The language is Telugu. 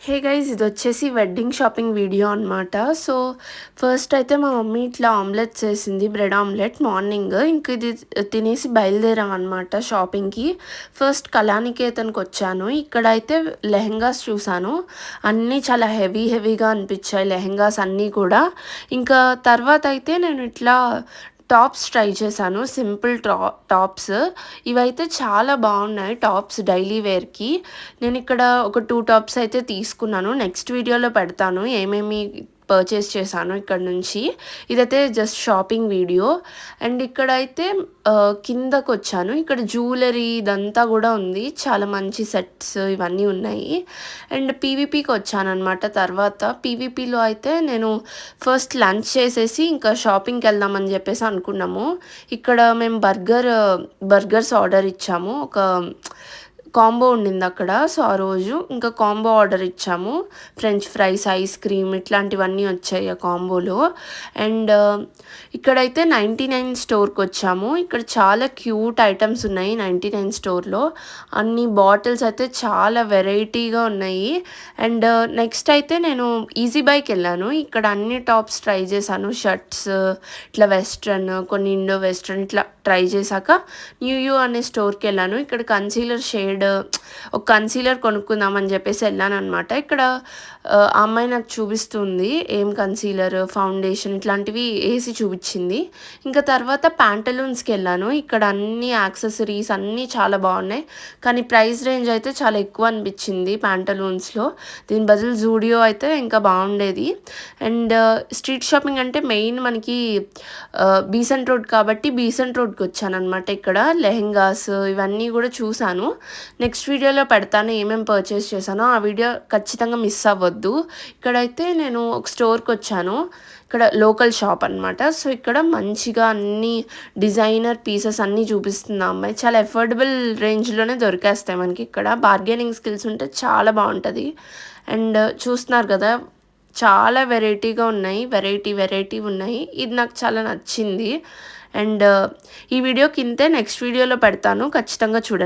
హే గైస్ ఇది వచ్చేసి వెడ్డింగ్ షాపింగ్ వీడియో అనమాట. సో, ఫస్ట్ అయితే మా మమ్మీ ఇట్లా ఆమ్లెట్స్ చేసింది. Bread omelette morning. ఇంక ఇది తినేసి బయలుదేరామనమాట షాపింగ్‌కి. ఫస్ట్ కళానికేతన్‌కొచ్చాను. ఇక్కడైతే లెహెంగాస్ చూసాను. అన్నీ చాలా హెవీగా అనిపిచ్చాయి లెహెంగాస్ అన్నీ కూడా. ఇంకా తర్వాతయితే నేను ఇట్లా టాప్స్ ట్రై చేశాను. Simple tops. ఇవైతే చాలా బాగున్నాయి టాప్స్ డైలీ వేర్‌కి. నేనిక్కడ ఒక 2 టాప్స్ అయితే తీసుకున్నాను. నెక్స్ట్ వీడియోలో పెడతాను ఏమేమి పర్చేస్ చేశానో ఇక్కడ నుంచి. ఇదైతే జస్ట్ షాపింగ్ వీడియో. అండ్ ఇక్కడైతే కిందకొచ్చాను. ఇక్కడ జ్యువెలరీ ఇదంతా గూడా ఉంది. చాలా మంచి సెట్స్ ఇవన్నీ ఉన్నాయి. అండ్ పీవీపీకి వచ్చాననమాట తర్వాత. పీవీపీలో అయితే నేను ఫస్ట్ లంచ్ చేసేసి ఇంకా షాపింగ్‌కెళ్దామని జెప్పేసి అనుకున్నాము. ఇక్కడ మేము బర్గర్స్ ఆర్డర్ ఇచ్చాము. ఒక కాంబో ఉండిందక్కడ. సో, ఆ రోజు ఇంకా కాంబో ఆర్డర్ ఇచ్చాము. ఫ్రెంచ్ ఫ్రైస్, ఐస్ క్రీమ్ ఇట్లాంటివన్నీ వచ్చాయి ఆ కాంబోలో. అండ్ ఇక్కడైతే 99 స్టోర్‌కొచ్చాము. ఇక్కడ చాలా క్యూట్ ఐటెమ్స్ ఉన్నాయి 99 స్టోర్‌లో. అన్ని బాటిల్స్ అయితే చాలా వెరైటీగా ఉన్నాయి. అండ్ నెక్స్ట్ అయితే నేను ఈజీ బైకెళ్ళాను. ఇక్కడ అన్ని టాప్స్ ట్రై చేశాను. షర్ట్స్, ఇట్లా వెస్ట్రన్, కొన్ని ఇండో వెస్ట్రన్ ఇట్లా ట్రై చేశాక న్యూ అనే స్టోర్‌కెళ్ళాను. ఇక్కడ కన్సీలర్ షేడ్ ఒక కన్సీలర్ కొనుక్కుందామని చెప్పేసి వెళ్ళాననమాట. ఇక్కడ ఆ అమ్మాయి నాకు చూపిస్తుంది ఏం కన్సీలర్, ఫౌండేషన్ ఇట్లాంటివి ఏసి చూపించింది. ఇంకా తర్వాత ప్యాంటలూన్స్‌కి వెళ్ళాను. ఇక్కడ అన్ని యాక్సెసరీస్ అన్నీ చాలా బాగున్నాయి. కానీ ప్రైస్ రేంజ్ అయితే చాలా ఎక్కువ అనిపించింది ప్యాంటలూన్స్‌లో. దీని బదులు జూడియో అయితే ఇంకా బాగుండేది. అండ్ స్ట్రీట్ షాపింగ్ అంటే మెయిన్ మనకి బీసెంట్ రోడ్ కాబట్టి బీసెంట్ రోడ్కి వచ్చానమాట. ఇక్కడ లెహెంగాస్ ఇవన్నీ కూడా చూశాను. నెక్స్ట్ వీడియోలో పెడతాను ఏమేమి పర్చేస్ చేశానో. ఆ వీడియో ఖచ్చితంగా మిస్ అవ్వద్దు. ఇక్కడైతే నేను ఒక స్టోర్కి వచ్చాను. ఇక్కడ లోకల్ షాప్ అనమాట. సో, ఇక్కడ మంచిగా అన్ని డిజైనర్ పీసెస్ అన్నీ చూపిస్తుంది ఆ అమ్మాయి. చాలా అఫోర్డబుల్ రేంజ్లోనే దొరికేస్తాయి మనకి ఇక్కడ. బార్గెనింగ్ స్కిల్స్ ఉంటే చాలా బాగుంటుంది. అండ్ చూస్తున్నారు కదా చాలా వెరైటీగా ఉన్నాయి. వెరైటీ ఉన్నాయి. ఇది నాకు చాలా నచ్చింది. అండ్ ఈ వీడియో కిందే నెక్స్ట్ వీడియోలో పెడతాను. ఖచ్చితంగా చూడండి.